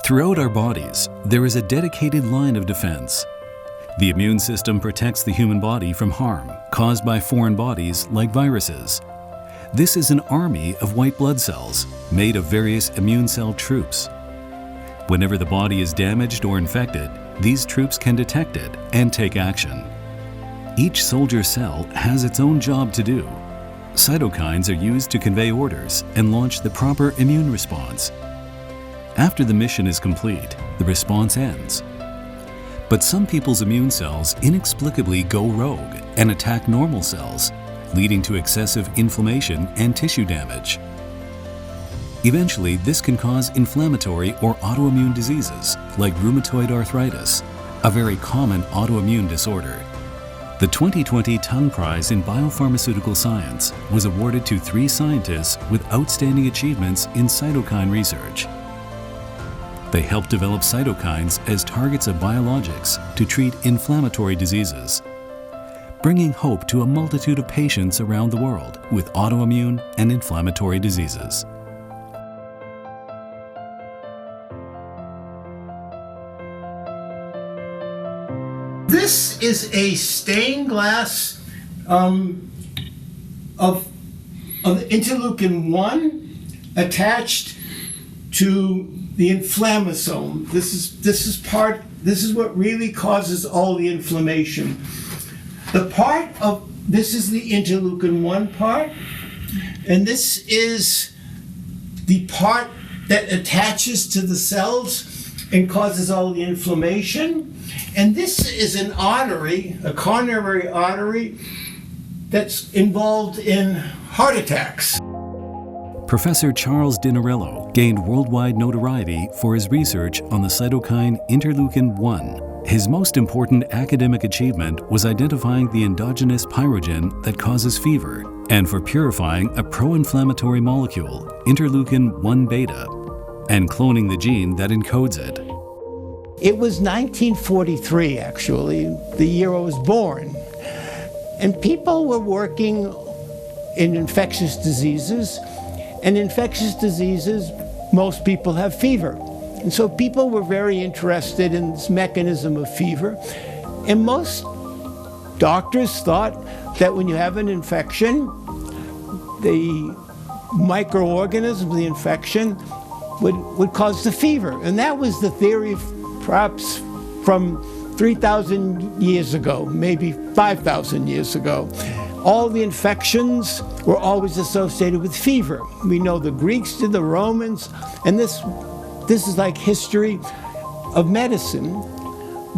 Throughout our bodies, there is a dedicated line of defense. The immune system protects the human body from harm caused by foreign bodies like viruses. This is an army of white blood cells made of various immune cell troops. Whenever the body is damaged or infected, these troops can detect it and take action. Each soldier cell has its own job to do. Cytokines are used to convey orders and launch the proper immune response. After the mission is complete, the response ends. But some people's immune cells inexplicably go rogue and attack normal cells, leading to excessive inflammation and tissue damage. Eventually, this can cause inflammatory or autoimmune diseases like rheumatoid arthritis, a very common autoimmune disorder. The 2020 Tongue Prize in Biopharmaceutical Science was awarded to 3 scientists with outstanding achievements in cytokine research. They helped develop cytokines as targets of biologics to treat inflammatory diseases, bringing hope to a multitude of patients around the world with autoimmune and inflammatory diseases. This is a stained glass of interleukin-1 attached to the inflammasome. This is what really causes all the inflammation. This is the interleukin-1 part, and this is the part that attaches to the cells and causes all the inflammation. And this is an artery, a coronary artery, that's involved in heart attacks. Professor Charles Dinarello gained worldwide notoriety for his research on the cytokine interleukin-1. His most important academic achievement was identifying the endogenous pyrogen that causes fever, and for purifying a pro-inflammatory molecule, interleukin-1 beta, and cloning the gene that encodes it. It was 1943, actually, the year I was born. And people were working in infectious diseases. And infectious diseases, most people have fever. And so people were very interested in this mechanism of fever. And most doctors thought that when you have an infection, the microorganism, the infection, would cause the fever. And that was the theory perhaps from 3,000 years ago, maybe 5,000 years ago. All the infections were always associated with fever. We know the Greeks did, the Romans, and this is like history of medicine.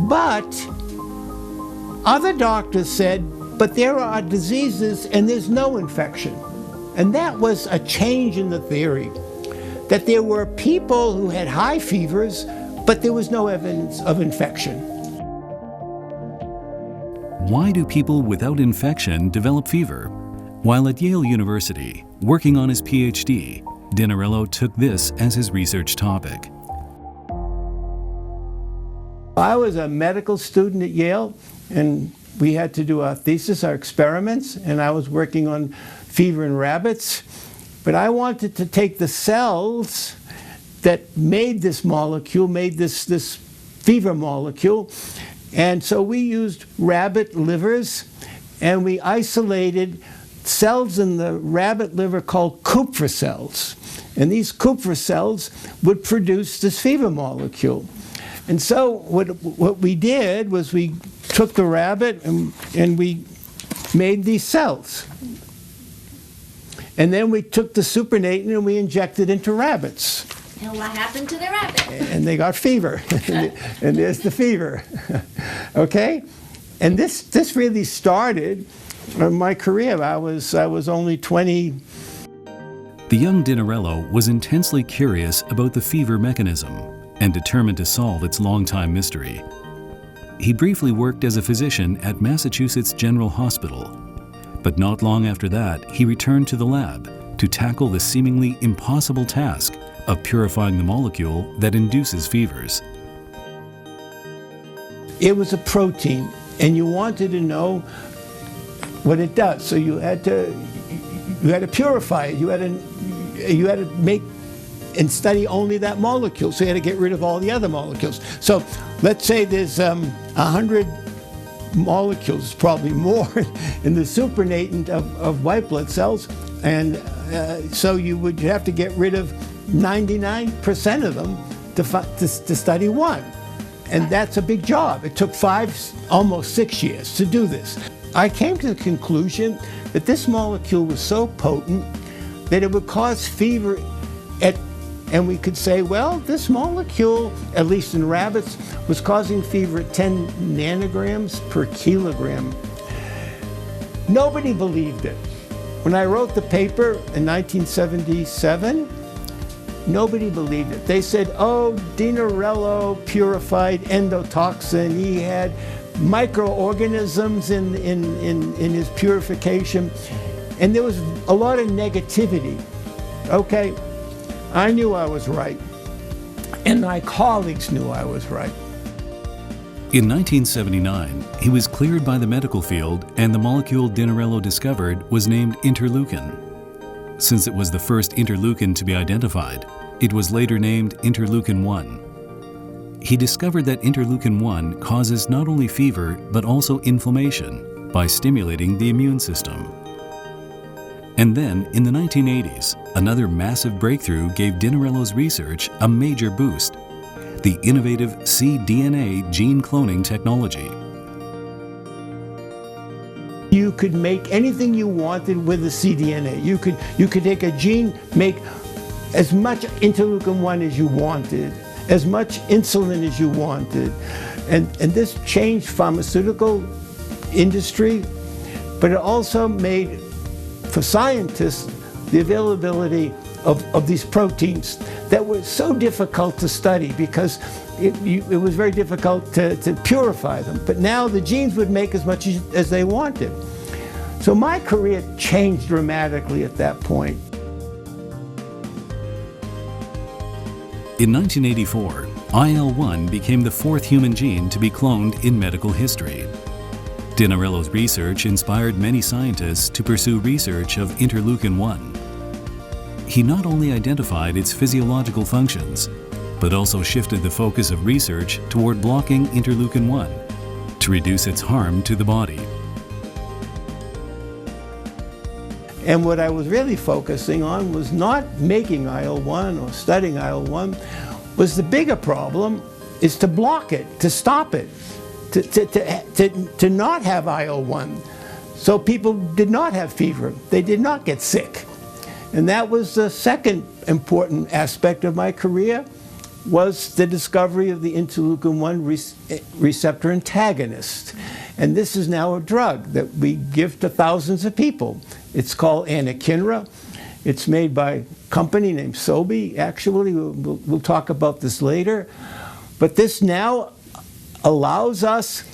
But other doctors said, but there are diseases and there's no infection. And that was a change in the theory, that there were people who had high fevers, but there was no evidence of infection. Why do people without infection develop fever? While at Yale University, working on his PhD, Dinarello took this as his research topic. I was a medical student at Yale, and we had to do our thesis, our experiments, and I was working on fever in rabbits. But I wanted to take the cells that made this molecule, made this fever molecule, and so we used rabbit livers, and we isolated cells in the rabbit liver called Kupffer cells. And these Kupffer cells would produce this fever molecule. And so what we did was we took the rabbit and we made these cells. And then we took the supernatant and we injected into rabbits. And what happened to the rabbit? And they got fever. And there's the fever. Okay? And this really started my career. I was only 20. The young Dinarello was intensely curious about the fever mechanism and determined to solve its long-time mystery. He briefly worked as a physician at Massachusetts General Hospital, but not long after that, he returned to the lab to tackle the seemingly impossible task of purifying the molecule that induces fevers. It was a protein, and you wanted to know what it does. So you had to purify it. You had to make and study only that molecule. So you had to get rid of all the other molecules. So let's say there's 100 molecules, probably more, in the supernatant of white blood cells. And so you would have to get rid of 99% of them to study one. And that's a big job. It took almost 6 years to do this. I came to the conclusion that this molecule was so potent that it would cause fever and we could say, well, this molecule, at least in rabbits, was causing fever at 10 nanograms per kilogram. Nobody believed it. When I wrote the paper in 1977, nobody believed it. They said, oh, Dinarello purified endotoxin. He had microorganisms in his purification. And there was a lot of negativity. Okay, I knew I was right. And my colleagues knew I was right. In 1979, he was cleared by the medical field, and the molecule Dinarello discovered was named interleukin. Since it was the first interleukin to be identified, it was later named interleukin-1. He discovered that interleukin-1 causes not only fever but also inflammation by stimulating the immune system. And then, in the 1980s, another massive breakthrough gave Dinarello's research a major boost: the innovative cDNA gene cloning technology. You could make anything you wanted with the cDNA. You could take a gene, make as much interleukin-1 as you wanted, as much insulin as you wanted. And this changed pharmaceutical industry, but it also made, for scientists, the availability of these proteins that were so difficult to study because it was very difficult to purify them. But now the genes would make as much as they wanted. So my career changed dramatically at that point. In 1984, IL-1 became the fourth human gene to be cloned in medical history. Dinarello's research inspired many scientists to pursue research of interleukin-1. He not only identified its physiological functions, but also shifted the focus of research toward blocking interleukin-1 to reduce its harm to the body. And what I was really focusing on was not making IL-1 or studying IL-1, was the bigger problem is to block it, to stop it, to not have IL-1. So people did not have fever, they did not get sick. And that was the second important aspect of my career, was the discovery of the interleukin-1 receptor antagonist. And this is now a drug that we give to thousands of people. It's called Actemra. It's made by a company named Sobi, actually. We'll talk about this later. But this now allows us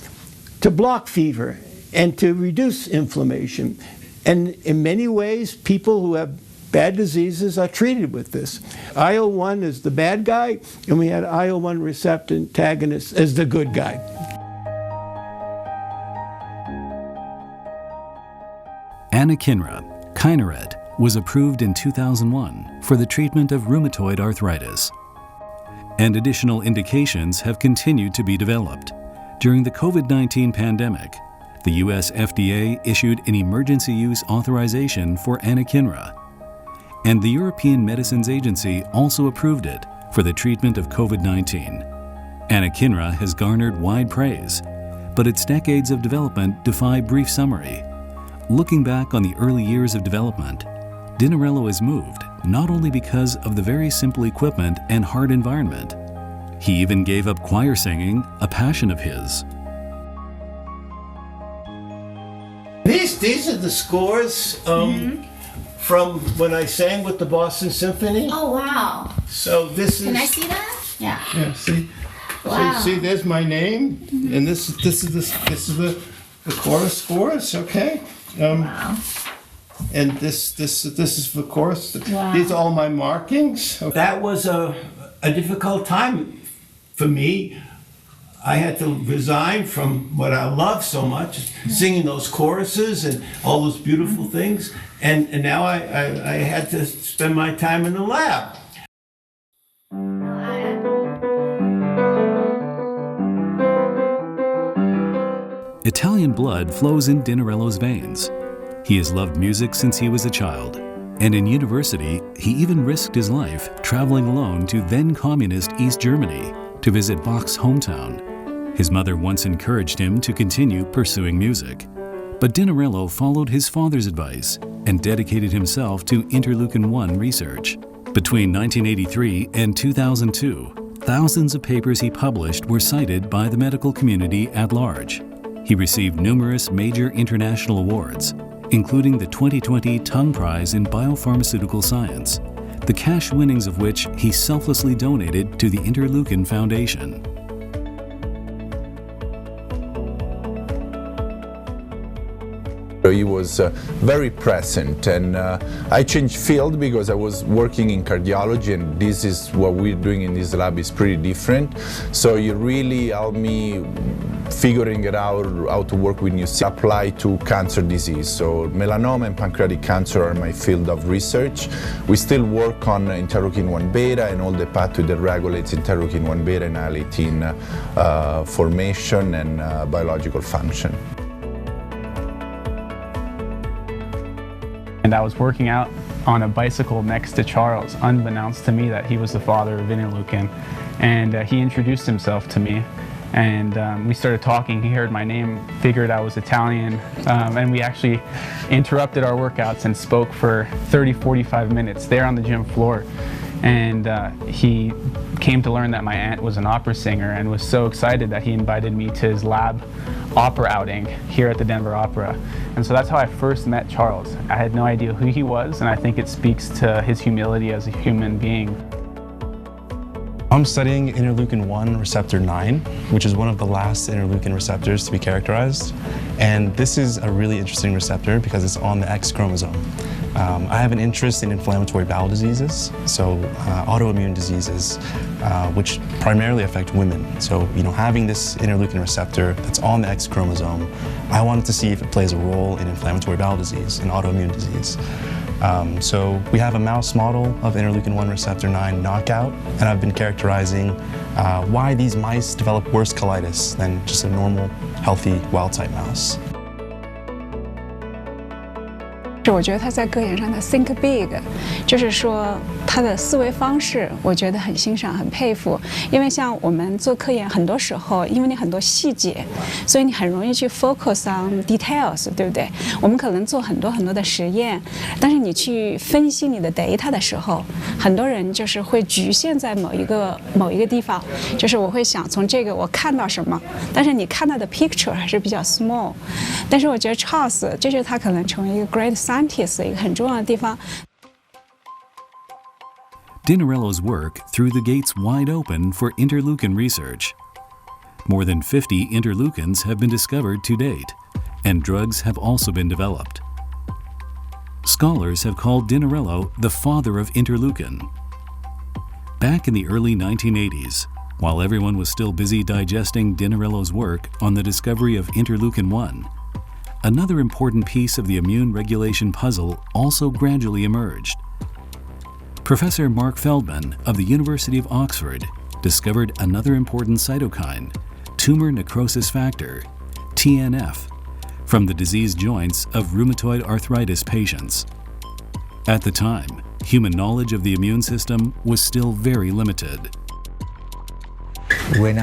to block fever and to reduce inflammation. And in many ways, people who have bad diseases are treated with this. IL-1 is the bad guy, and we had IL-1 receptor antagonist as the good guy. Anakinra, Kineret, was approved in 2001 for the treatment of rheumatoid arthritis. And additional indications have continued to be developed. During the COVID-19 pandemic, the US FDA issued an emergency use authorization for Anakinra, and the European Medicines Agency also approved it for the treatment of COVID-19. Anakinra has garnered wide praise, but its decades of development defy brief summary. Looking back on the early years of development, Dinarello is moved not only because of the very simple equipment and hard environment. He even gave up choir singing, a passion of his. These are the scores from when I sang with the Boston Symphony. Oh, wow. So this is... Can I see that? Yeah. Yeah, see? Wow. See, there's my name, and this is the chorus scores, okay? Wow. And this is the chorus. Wow. These are all my markings. That was a difficult time for me. I had to resign from what I love so much, singing those choruses and all those beautiful things. And now I had to spend my time in the lab. Italian blood flows in Dinarello's veins. He has loved music since he was a child, and in university, he even risked his life traveling alone to then-communist East Germany to visit Bach's hometown. His mother once encouraged him to continue pursuing music, but Dinarello followed his father's advice and dedicated himself to interleukin-1 research. Between 1983 and 2002, thousands of papers he published were cited by the medical community at large. He received numerous major international awards, including the 2020 Tung Prize in Biopharmaceutical Science, the cash winnings of which he selflessly donated to the Interleukin Foundation. He was very present, and I changed field because I was working in cardiology, and this is what we're doing in this lab is pretty different. So he really helped me figuring it out how to work with new apply to cancer disease. So melanoma and pancreatic cancer are my field of research. We still work on interleukin-1 beta and all the pathway that regulates interleukin-1 beta and IL-18 formation and biological function. And I was working out on a bicycle next to Charles, unbeknownst to me that he was the father of interleukin. And he introduced himself to me. And we started talking. He heard my name, figured I was Italian, and we actually interrupted our workouts and spoke for 30-45 minutes there on the gym floor. And he came to learn that my aunt was an opera singer and was so excited that he invited me to his lab opera outing here at the Denver Opera. And so that's how I first met Charles. I had no idea who he was, and I think it speaks to his humility as a human being. I'm studying interleukin-1 receptor 9, which is one of the last interleukin receptors to be characterized. And this is a really interesting receptor because it's on the X chromosome. I have an interest in inflammatory bowel diseases, so autoimmune diseases, which primarily affect women. So, having this interleukin receptor that's on the X chromosome, I wanted to see if it plays a role in inflammatory bowel disease, in autoimmune disease. So we have a mouse model of interleukin-1 receptor 9 knockout, and I've been characterizing why these mice develop worse colitis than just a normal, healthy, wild-type mouse. 我觉得他在科研上的 think big， 就是说他的思维方式，我觉得很欣赏、很佩服。因为像我们做科研，很多时候因为你很多细节，所以你很容易去 focus on details， 对不对？我们可能做很多的实验，但是你去分析你的 data 的时候，很多人就是会局限在某一个地方，就是我会想从这个我看到什么，但是你看到的 picture 还是比较 small。但是我觉得 Charles， 这就是他可能成为一个 great scientist 的一个很重要的地方。Dinarello's work threw the gates wide open for interleukin research. More than 50 interleukins have been discovered to date, and drugs have also been developed. Scholars have called Dinarello the father of interleukin. Back in the early 1980s, while everyone was still busy digesting Dinarello's work on the discovery of interleukin-1, another important piece of the immune regulation puzzle also gradually emerged. Professor Mark Feldmann of the University of Oxford discovered another important cytokine, tumor necrosis factor, TNF, from the diseased joints of rheumatoid arthritis patients. At the time, human knowledge of the immune system was still very limited. When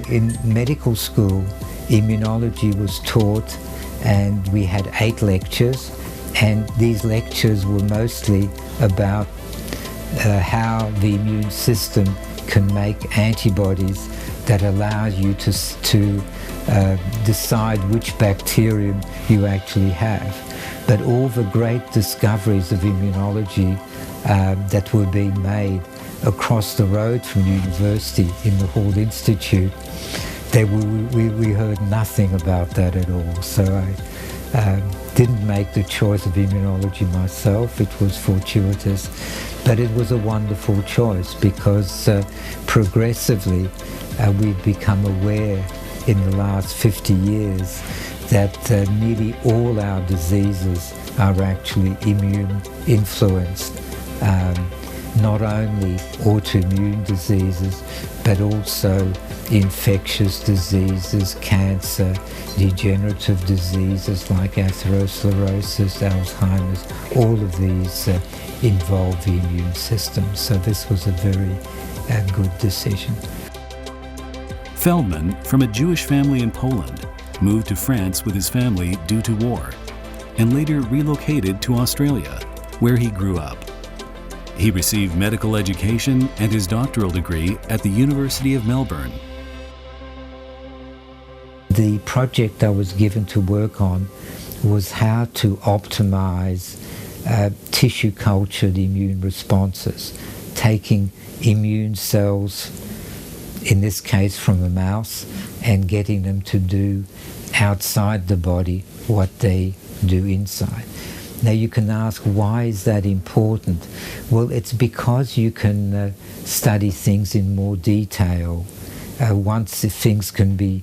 in medical school, immunology was taught, and we had 8 lectures, and these lectures were mostly about how the immune system can make antibodies that allow you to decide which bacterium you actually have. But all the great discoveries of immunology that were being made across the road from university in the Hall Institute, we heard nothing about that at all. So I didn't make the choice of immunology myself. It was fortuitous, but it was a wonderful choice because progressively we've become aware in the last 50 years that nearly all our diseases are actually immune influenced. not only autoimmune diseases, but also infectious diseases, cancer, degenerative diseases like atherosclerosis, Alzheimer's. All of these involve the immune system. So this was a very good decision. Feldmann, from a Jewish family in Poland, moved to France with his family due to war, and later relocated to Australia, where he grew up. He received medical education and his doctoral degree at the University of Melbourne. The project I was given to work on was how to optimize tissue cultured immune responses, taking immune cells, in this case from a mouse, and getting them to do outside the body what they do inside. Now you can ask, why is that important? Well, it's because you can study things in more detail. Once if things can be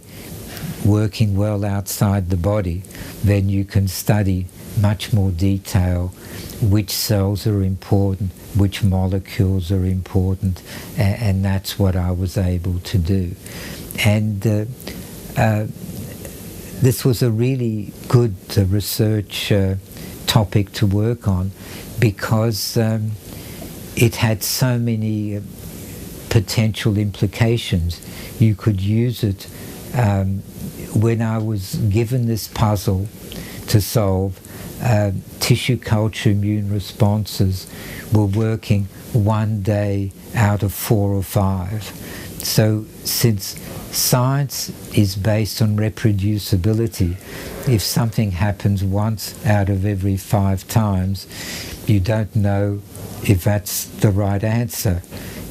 working well outside the body, then you can study much more detail which cells are important, which molecules are important, and that's what I was able to do. And this was a really good research topic to work on because it had so many potential implications. You could use it when I was given this puzzle to solve. Tissue culture immune responses were working 1 day out of 4 or 5. So since science is based on reproducibility, if something happens once out of every 5 times, you don't know if that's the right answer.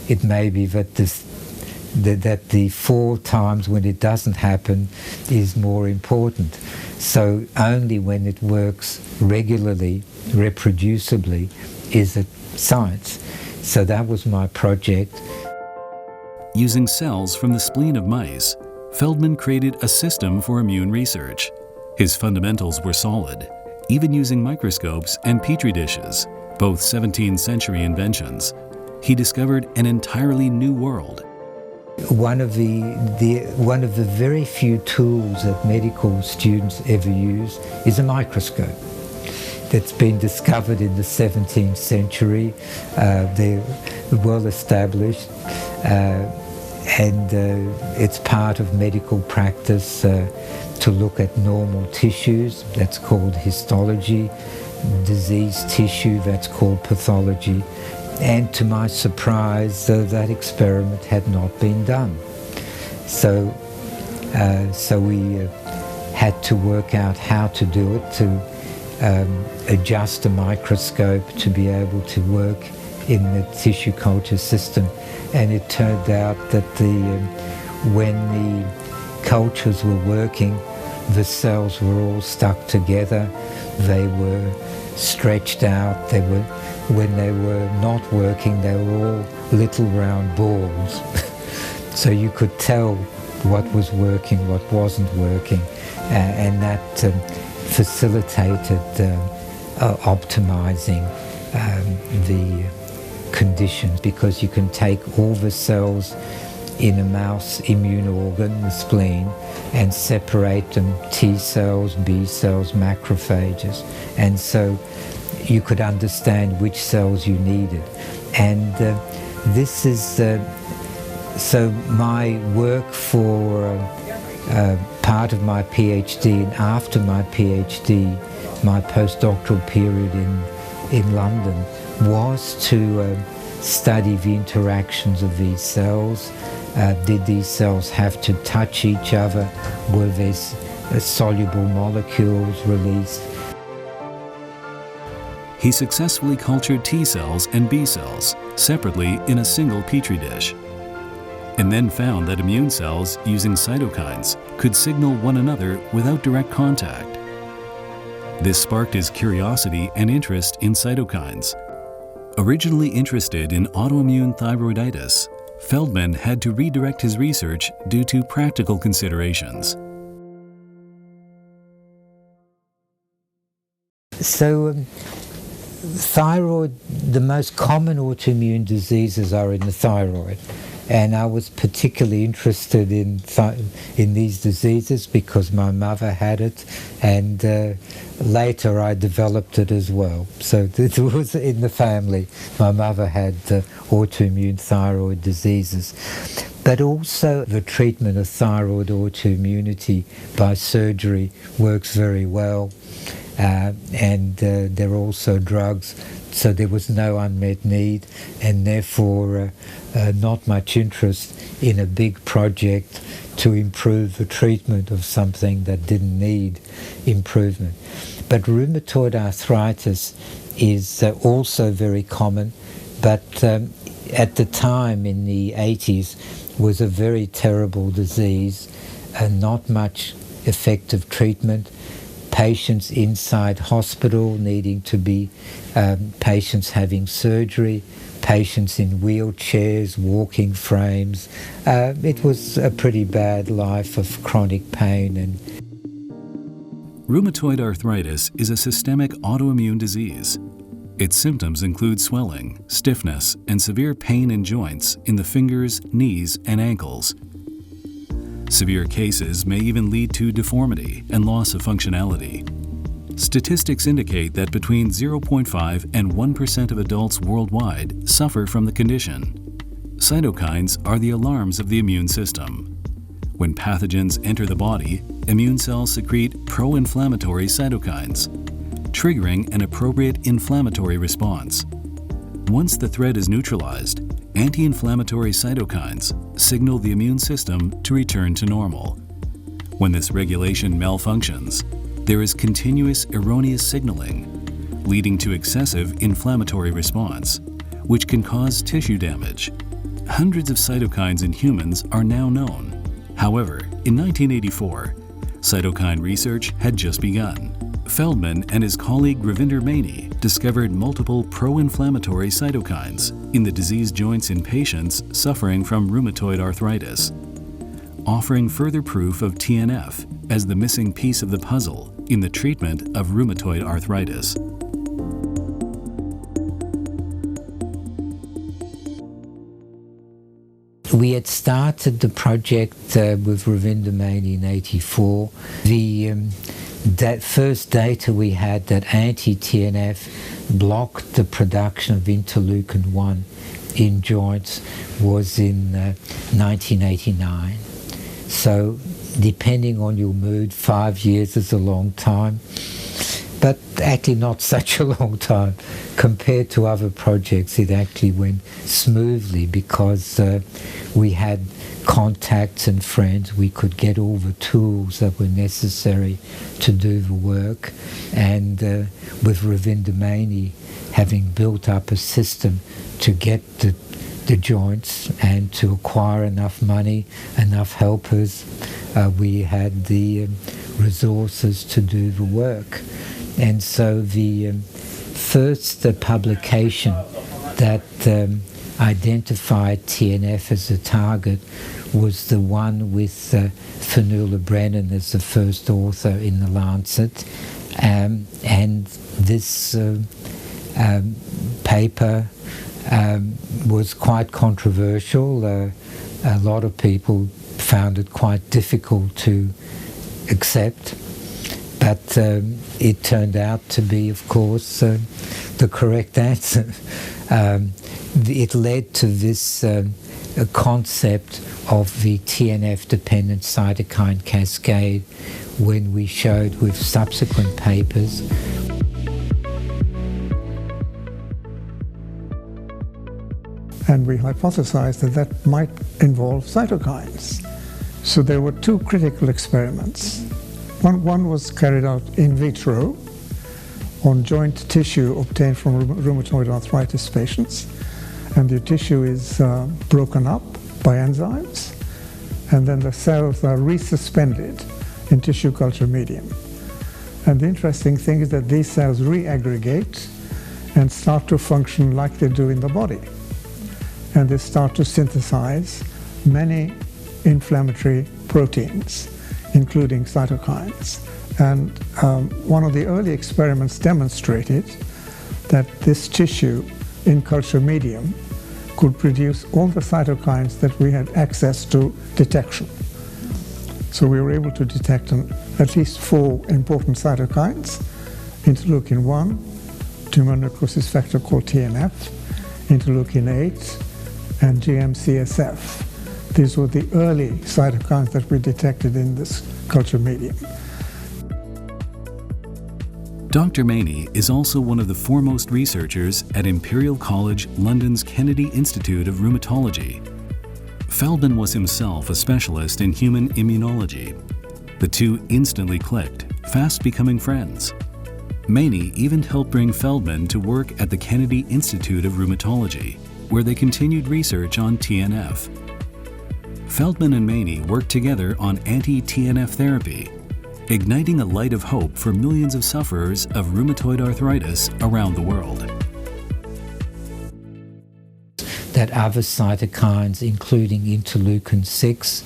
It may be that the 4 times when it doesn't happen is more important. So only when it works regularly, reproducibly, is it science. So that was my project. Using cells from the spleen of mice, Feldmann created a system for immune research. His fundamentals were solid, even using microscopes and petri dishes, both 17th century inventions. He discovered an entirely new world. One of the very few tools that medical students ever use is a microscope. That's been discovered in the 17th century. They're well established, and it's part of medical practice to look at normal tissues. That's called histology. Diseased tissue, that's called pathology. And to my surprise, that experiment had not been done. So we had to work out how to do it, to adjust a microscope to be able to work in the tissue culture system. And it turned out that when the cultures were working, the cells were all stuck together. They were stretched out. When they were not working, they were all little round balls. So you could tell what was working, what wasn't working, and that facilitated optimizing the conditions, because you can take all the cells in a mouse immune organ, the spleen, and separate them, T cells, B cells, macrophages. And so you could understand which cells you needed. And this is, so my work for part of my PhD, and after my PhD, my postdoctoral period in London, was to study the interactions of these cells. Did these cells have to touch each other? Were there soluble molecules released? He successfully cultured T cells and B cells separately in a single petri dish, and then found that immune cells using cytokines could signal one another without direct contact. This sparked his curiosity and interest in cytokines. Originally interested in autoimmune thyroiditis, Feldmann had to redirect his research due to practical considerations. So thyroid, the most common autoimmune diseases are in the thyroid. And I was particularly interested in these diseases because my mother had it, and later I developed it as well. So it was in the family. My mother had autoimmune thyroid diseases. But also the treatment of thyroid autoimmunity by surgery works very well. And there are also drugs, so there was no unmet need, and therefore not much interest in a big project to improve the treatment of something that didn't need improvement. But rheumatoid arthritis is also very common, but at the time in the 80s was a very terrible disease, and not much effective treatment. Patients inside hospital needing to be, patients having surgery, patients in wheelchairs, walking frames. It was a pretty bad life of chronic pain. And rheumatoid arthritis is a systemic autoimmune disease. Its symptoms include swelling, stiffness, and severe pain in joints in the fingers, knees, and ankles. Severe cases may even lead to deformity and loss of functionality. Statistics indicate that between 0.5 and 1% of adults worldwide suffer from the condition. Cytokines are the alarms of the immune system. When pathogens enter the body, immune cells secrete pro-inflammatory cytokines, triggering an appropriate inflammatory response. Once the threat is neutralized, anti-inflammatory cytokines signal the immune system to return to normal. When this regulation malfunctions, there is continuous erroneous signaling, leading to excessive inflammatory response, which can cause tissue damage. Hundreds of cytokines in humans are now known. However, in 1984, cytokine research had just begun. Feldmann and his colleague Ravinder Maini discovered multiple pro-inflammatory cytokines in the diseased joints in patients suffering from rheumatoid arthritis, offering further proof of TNF as the missing piece of the puzzle in the treatment of rheumatoid arthritis. We had started the project with Ravinder Maini in '84. That first data we had that anti-TNF blocked the production of interleukin-1 in joints was in 1989. So depending on your mood, 5 years is a long time, but actually not such a long time. Compared to other projects, it actually went smoothly because we had contacts and friends. We could get all the tools that were necessary to do the work, and with Ravinder Maini having built up a system to get the joints and to acquire enough money, enough helpers, we had the resources to do the work. And so the first publication that identified TNF as a target was the one with Fionnuala Brennan as the first author in the Lancet, and this paper was quite controversial. A lot of people found it quite difficult to accept, but it turned out to be, of course, the correct answer. It led to this concept of the TNF-dependent cytokine cascade when we showed with subsequent papers. And we hypothesized that that might involve cytokines. So there were two critical experiments. One was carried out in vitro on joint tissue obtained from rheumatoid arthritis patients. And the tissue is broken up by enzymes, and then the cells are resuspended in tissue culture medium. And the interesting thing is that these cells reaggregate and start to function like they do in the body. And they start to synthesize many inflammatory proteins, including cytokines. And one of the early experiments demonstrated that this tissue in culture medium could produce all the cytokines that we had access to detection. So we were able to detect at least 4 important cytokines: interleukin 1, tumor necrosis factor called TNF, interleukin 8, and GM-CSF. These were the early cytokines that we detected in this culture medium. Dr. Maney is also one of the foremost researchers at Imperial College London's Kennedy Institute of Rheumatology. Feldmann was himself a specialist in human immunology. The two instantly clicked, fast becoming friends. Maney even helped bring Feldmann to work at the Kennedy Institute of Rheumatology, where they continued research on TNF. Feldmann and Maney worked together on anti-TNF therapy, igniting a light of hope for millions of sufferers of rheumatoid arthritis around the world. That other cytokines, including interleukin-6,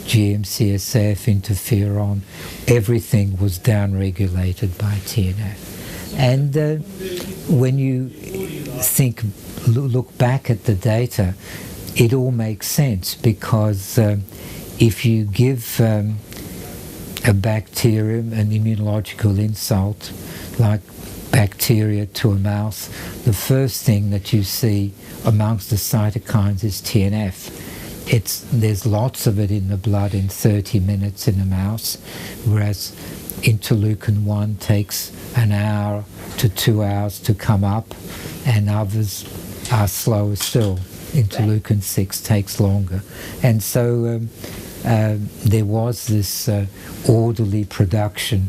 GM-CSF, interferon, everything was downregulated by TNF. And when you look back at the data, it all makes sense, because if you give a bacterium an immunological insult like bacteria to a mouse, the first thing that you see amongst the cytokines is TNF. There's lots of it in the blood in 30 minutes in a mouse, whereas interleukin 1 takes an hour to 2 hours to come up, and others are slower still. Interleukin 6 takes longer. And so there was this orderly production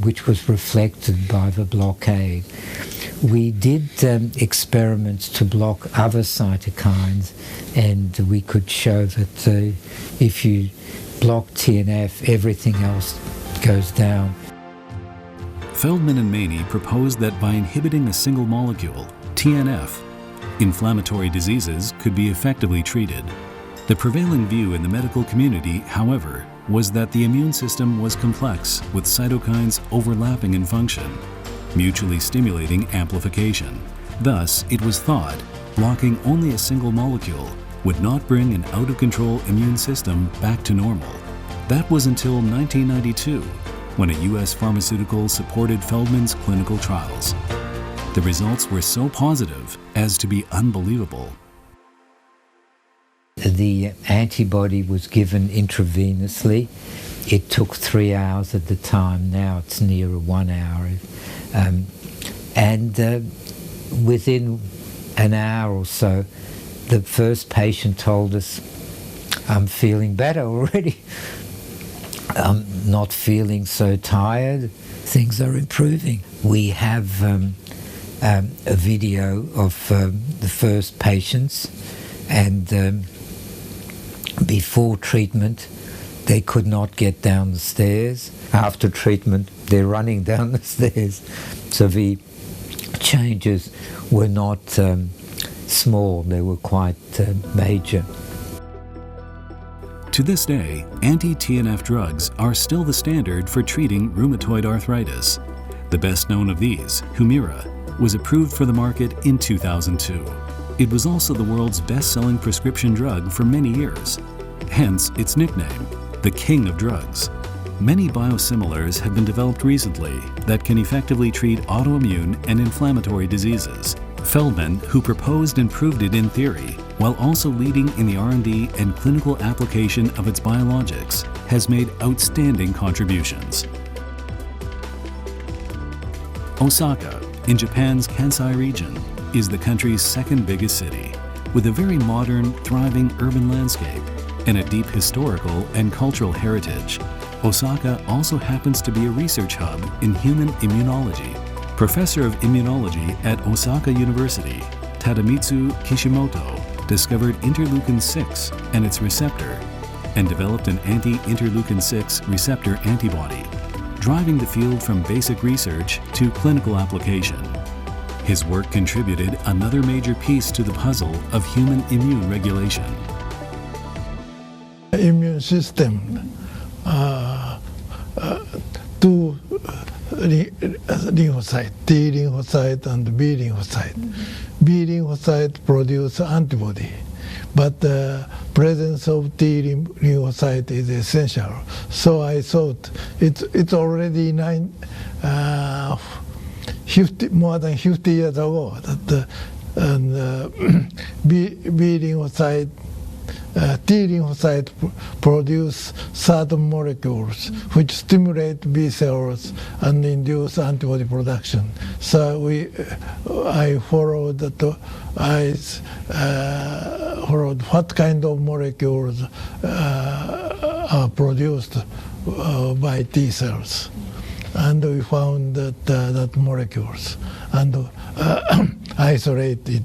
which was reflected by the blockade. We did experiments to block other cytokines, and we could show that if you block TNF, everything else goes down. Feldmann and Maney proposed that by inhibiting a single molecule, TNF, inflammatory diseases could be effectively treated. The prevailing view in the medical community, however, was that the immune system was complex, with cytokines overlapping in function, mutually stimulating amplification. Thus, it was thought blocking only a single molecule would not bring an out-of-control immune system back to normal. That was until 1992, when a U.S. pharmaceutical supported Feldmann's clinical trials. The results were so positive as to be unbelievable. The antibody was given intravenously. It took 3 hours at the time. Now it's nearer 1 hour. Within an hour or so, the first patient told us, "I'm feeling better already. I'm not feeling so tired. Things are improving." We have a video of the first patients, and before treatment, they could not get down the stairs. After treatment, they're running down the stairs. So the changes were not small, they were quite major. To this day, anti-TNF drugs are still the standard for treating rheumatoid arthritis. The best known of these, Humira, was approved for the market in 2002. It was also the world's best-selling prescription drug for many years, hence its nickname, the King of Drugs. Many biosimilars have been developed recently that can effectively treat autoimmune and inflammatory diseases. Feldmann, who proposed and proved it in theory, while also leading in the R&D and clinical application of its biologics, has made outstanding contributions. Osaka, in Japan's Kansai region, is the country's second biggest city, with a very modern, thriving urban landscape and a deep historical and cultural heritage. Osaka also happens to be a research hub in human immunology. Professor of immunology at Osaka University, Tademitsu Kishimoto, discovered interleukin-6 and its receptor, and developed an anti-interleukin-6 receptor antibody, driving the field from basic research to clinical application. His work contributed another major piece to the puzzle of human immune regulation. The immune system to lymphocyte, T lymphocyte and B lymphocyte. B lymphocyte produce antibody, but the presence of T lymphocyte is essential. So I thought it's already more than 50 years ago that B lymphocyte, T lymphocyte produce certain molecules which stimulate B cells and induce antibody production. So I followed followed what kind of molecules are produced by T cells, and we found that molecules and isolated,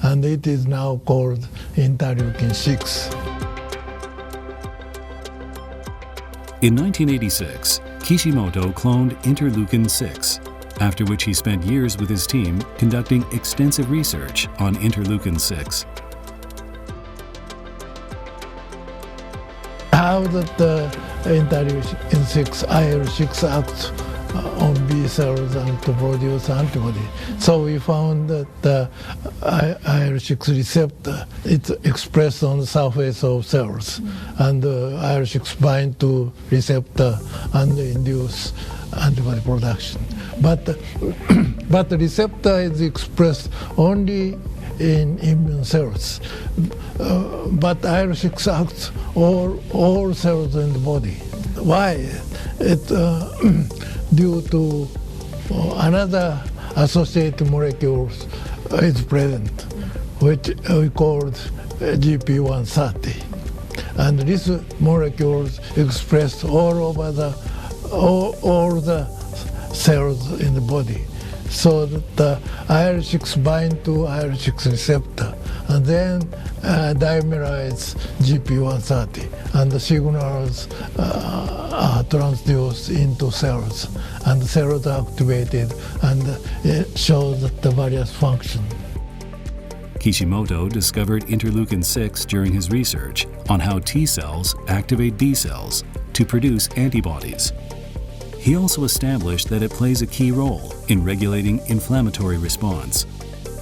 and it is now called interleukin 6. In 1986, Kishimoto cloned interleukin 6, after which he spent years with his team conducting extensive research on interleukin 6. How that interleukin 6, IL-6 acts on B cells and to produce antibody. So we found that the IL-6 receptor, it's expressed on the surface of cells, and IL-6 bind to receptor and induce antibody production. But the receptor is expressed only in immune cells, but IL-6 acts all cells in the body. Why? Due to another associated molecules is present, which we called GP130, and these molecules expressed all over all the cells in the body, so that the IL-6 bind to IL-6 receptor and then dimerize GP130, and the signals are transduced into cells, and the cells are activated, and it shows that the various function. Kishimoto discovered interleukin 6 during his research on how T cells activate B cells to produce antibodies. He also established that it plays a key role in regulating inflammatory response,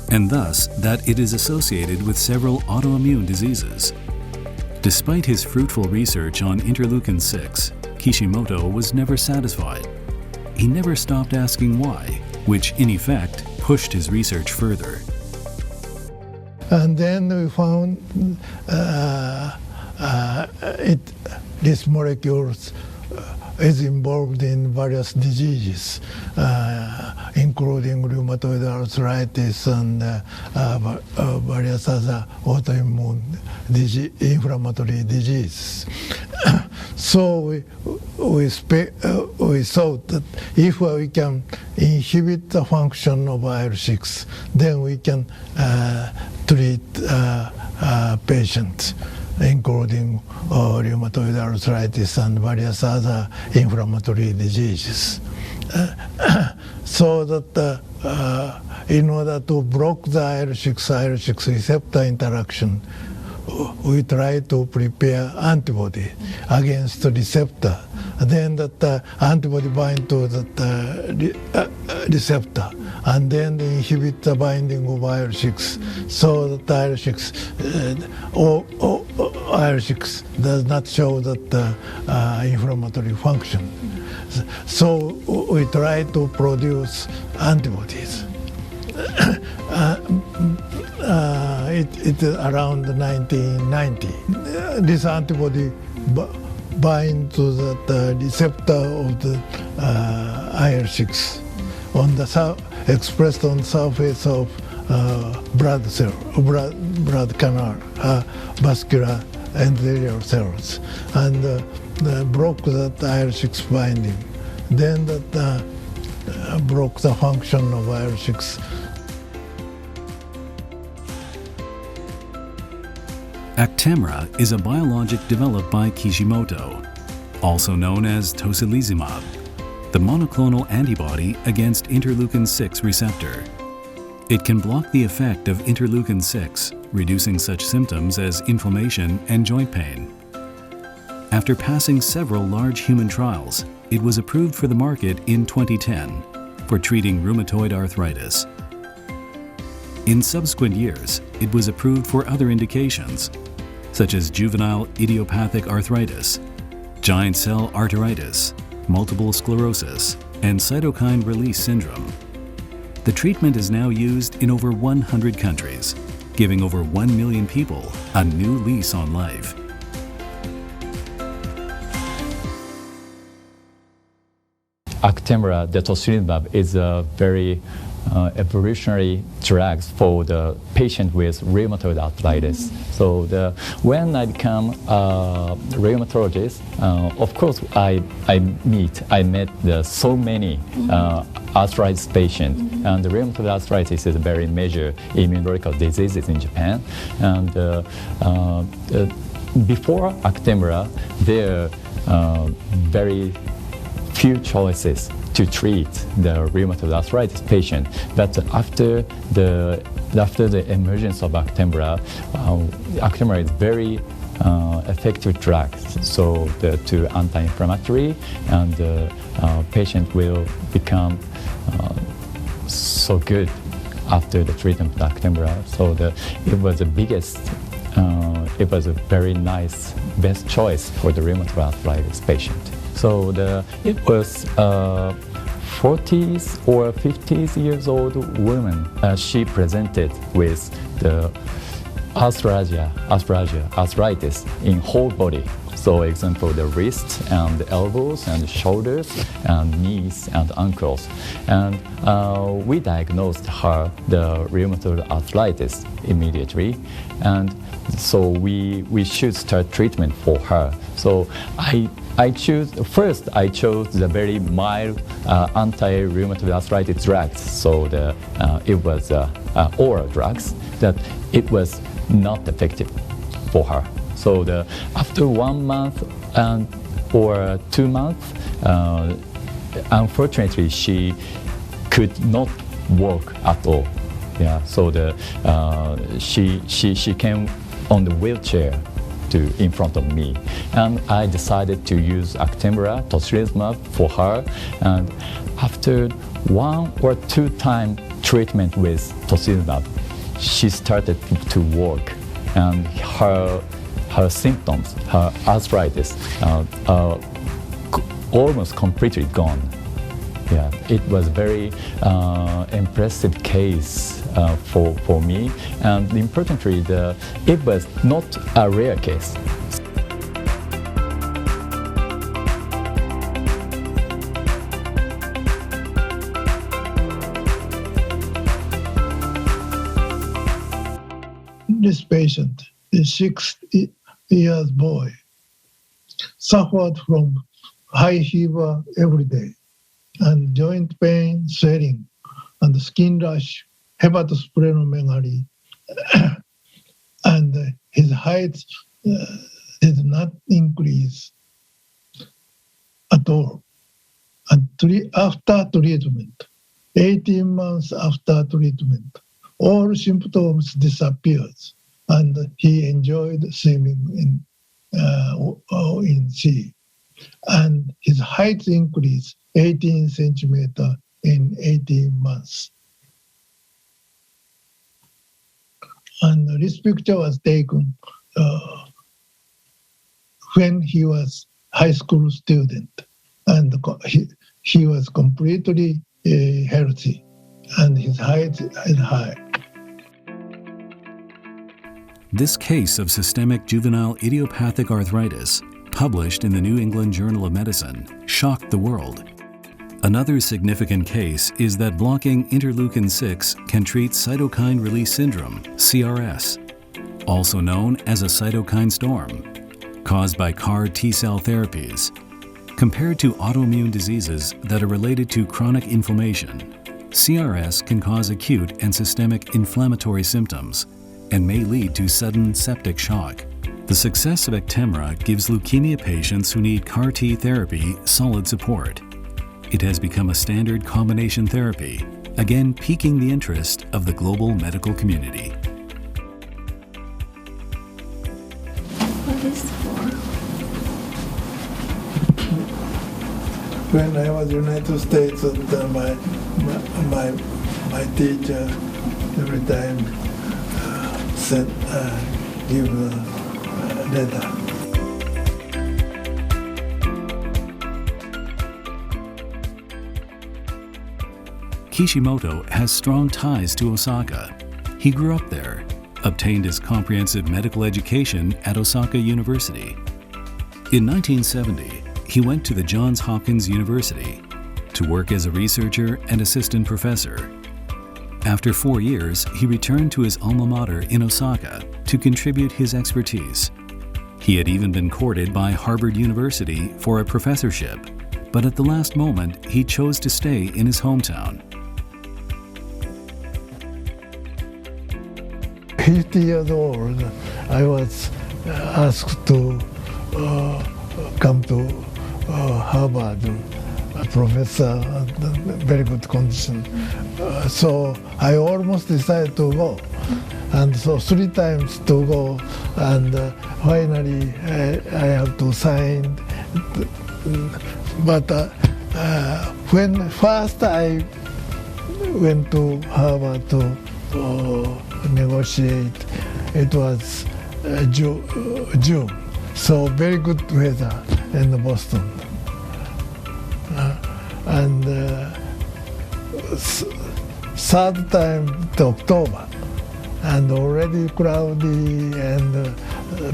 and thus that it is associated with several autoimmune diseases. Despite his fruitful research on interleukin 6, Kishimoto was never satisfied. He never stopped asking why, which in effect pushed his research further. And then we found these molecules is involved in various diseases, including rheumatoid arthritis and various other autoimmune inflammatory diseases. So we thought that if we can inhibit the function of IL-6, then we can treat patients, including rheumatoid arthritis and various other inflammatory diseases. So that in order to block the IL-6 receptor interaction, we try to prepare antibody against the receptor. Then that antibody bind to the receptor, and then inhibit the binding of IL-6, so that IL-6 does not show that inflammatory function. So we try to produce antibodies. It is around 1990. This antibody bind to the receptor of the IL-6 on the expressed on the surface of blood canal, vascular endothelial cells, and broke that IL-6 binding. Then that broke the function of IL-6. Actemra is a biologic developed by Kishimoto, also known as tocilizumab, the monoclonal antibody against interleukin 6 receptor. It can block the effect of interleukin 6, reducing such symptoms as inflammation and joint pain. After passing several large human trials, it was approved for the market in 2010 for treating rheumatoid arthritis. In subsequent years, it was approved for other indications, such as juvenile idiopathic arthritis, giant cell arteritis, multiple sclerosis, and cytokine release syndrome. The treatment is now used in over 100 countries, giving over 1 million people a new lease on life. Actemra, the tocilizumab, is a very evolutionary drug for the patient with rheumatoid arthritis. So when I become a rheumatologist, of course I met so many arthritis patients, and the rheumatoid arthritis is a very major immunological disease in Japan. And before Actemra, there are very few choices to treat the rheumatoid arthritis patient, but after the emergence of Actemra, Actemra is very effective drug. So to anti-inflammatory, and patient will become so good after the treatment with Actemra. So it was the biggest. It was a very nice, best choice for the rheumatoid arthritis patient. So it was 40s or 50s years old woman. She presented with the arthritis in whole body. So, example, the wrist and the elbows and the shoulders and knees and ankles. And we diagnosed her the rheumatoid arthritis immediately. And so we should start treatment for her. So I chose the very mild anti-rheumatoid arthritis drugs. So it was oral drugs that it was not effective for her. So after 1 month or 2 months, unfortunately she could not walk at all. Yeah. So she came on the wheelchair in front of me, and I decided to use Actemra, tocilizumab, for her. And after 1 or 2 time treatment with tocilizumab, she started to walk, and her symptoms, her arthritis, almost completely gone. Yeah, it was very impressive case for me, and importantly, it was not a rare case. This patient, a 6-year boy, suffered from high fever every day, and joint pain, swelling, and skin rash, hepatosplenomegaly, and his height did not increase at all. And after treatment, 18 months after treatment, all symptoms disappeared, and he enjoyed swimming in sea. And his height increased 18 centimeters in 18 months. And this picture was taken when he was high school student, and he was completely healthy, and his height is high. This case of systemic juvenile idiopathic arthritis, published in the New England Journal of Medicine, shocked the world. Another significant case is that blocking interleukin-6 can treat cytokine release syndrome, CRS, also known as a cytokine storm, caused by CAR T-cell therapies. Compared to autoimmune diseases that are related to chronic inflammation, CRS can cause acute and systemic inflammatory symptoms and may lead to sudden septic shock. The success of Actemra gives leukemia patients who need CAR T therapy solid support. It has become a standard combination therapy, again piquing the interest of the global medical community. What is for? When I was in the United States, my teacher every time give a letter. Kishimoto has strong ties to Osaka. He grew up there, obtained his comprehensive medical education at Osaka University. In 1970, he went to the Johns Hopkins University to work as a researcher and assistant professor. After 4 years, he returned to his alma mater in Osaka to contribute his expertise. He had even been courted by Harvard University for a professorship, but at the last moment, he chose to stay in his hometown. 50 years old, I was asked to come to Harvard, a professor, very good condition. So I almost decided to go. And so 3 times to go, and finally I have to sign. But when first I went to Harvard to negotiate, it was June, so very good weather in Boston. And third time to October, and already cloudy and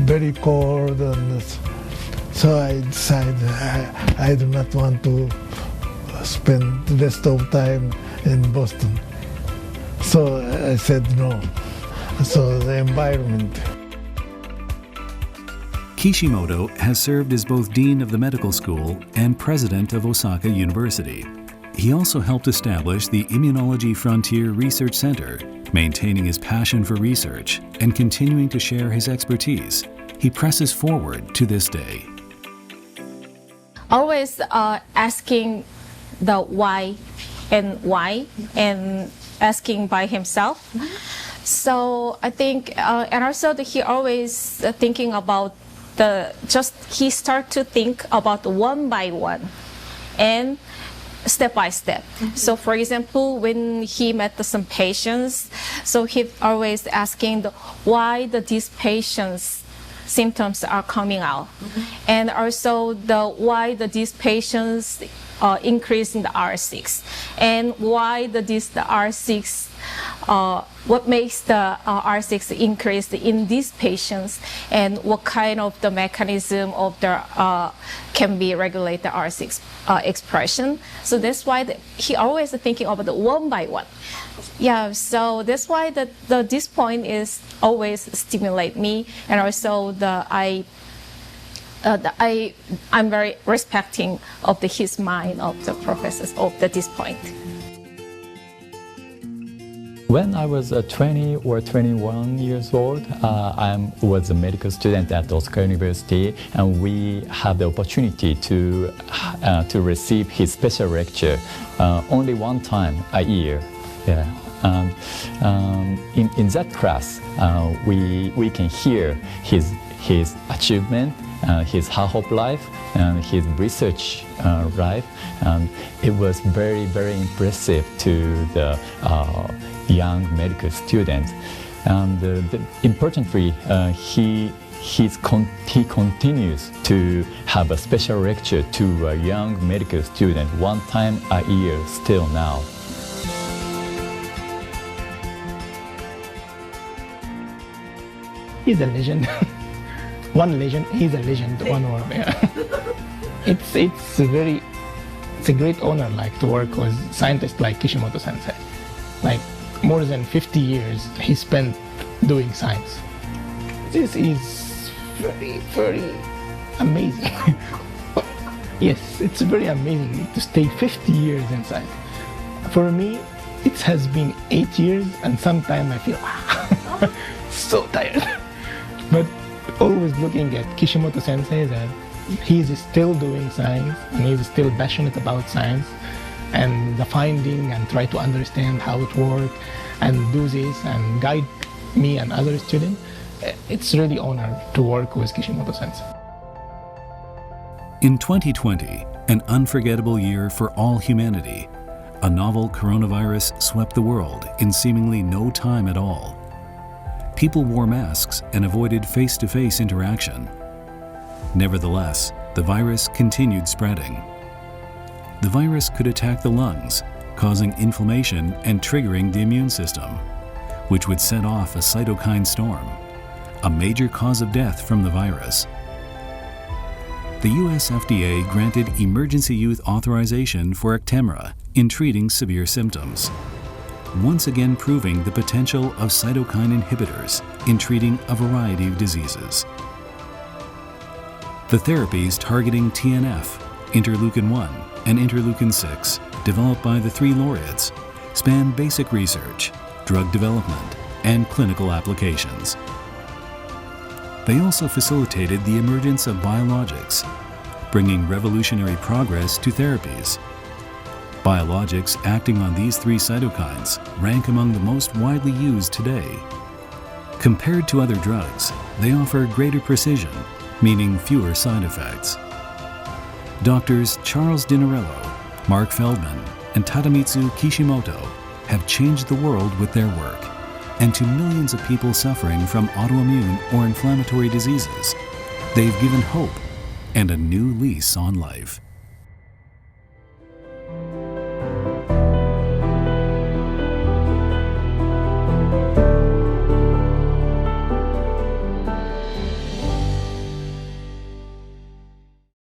very cold, and so I decided I do not want to spend the rest of time in Boston. So I said no. So the environment. Kishimoto has served as both Dean of the Medical School and President of Osaka University. He also helped establish the Immunology Frontier Research Center, maintaining his passion for research and continuing to share his expertise. He presses forward to this day. Always asking the why, and asking by himself. So I think, and also he always thinking about he start to think about one by one and step by step. So for example, when he met some patients, so he always asking why these patients symptoms are coming out, and also why these patients increase in the R6, and why the R6, what makes the R6 increase in these patients, and what kind of the mechanism of can be regulate the R6 expression. So that's why he always thinking about the one by one. Yeah, so that's why this point is always stimulate me, and also I'm very respecting of his mind of the professors of this point. When I was 20 or 21 years old, I was a medical student at Osaka University, and we had the opportunity to receive his special lecture only one time a year. Yeah. In that class, we can hear his achievement, his hard life, and his research life, and it was very, very impressive to the young medical students. And importantly, he continues to have a special lecture to a young medical student one time a year still now. He's a legend. One legend, he's a legend, one word. Yeah. It's a great honor, like, to work with scientists like Kishimoto sensei. Like, more than 50 years he spent doing science. This is very, very amazing. Yes, it's very amazing to stay 50 years in science. For me, it has been 8 years, and sometimes I feel so tired. But always looking at Kishimoto sensei, that he's still doing science, and he's still passionate about science and the finding, and try to understand how it works and do this and guide me and other students. It's really an honor to work with Kishimoto sensei. In 2020, an unforgettable year for all humanity. A novel coronavirus swept the world in seemingly no time at all. People wore masks and avoided face-to-face interaction. Nevertheless, the virus continued spreading. The virus could attack the lungs, causing inflammation and triggering the immune system, which would set off a cytokine storm, a major cause of death from the virus. The US FDA granted emergency use authorization for Actemra in treating severe symptoms, once again proving the potential of cytokine inhibitors in treating a variety of diseases. The therapies targeting TNF, interleukin-1, and interleukin-6, developed by the three laureates, span basic research, drug development, and clinical applications. They also facilitated the emergence of biologics, bringing revolutionary progress to therapies. Biologics acting on these three cytokines rank among the most widely used today. Compared to other drugs, they offer greater precision, meaning fewer side effects. Doctors Charles Dinarello, Mark Feldmann, and Tadamitsu Kishimoto have changed the world with their work, and to millions of people suffering from autoimmune or inflammatory diseases, they've given hope and a new lease on life.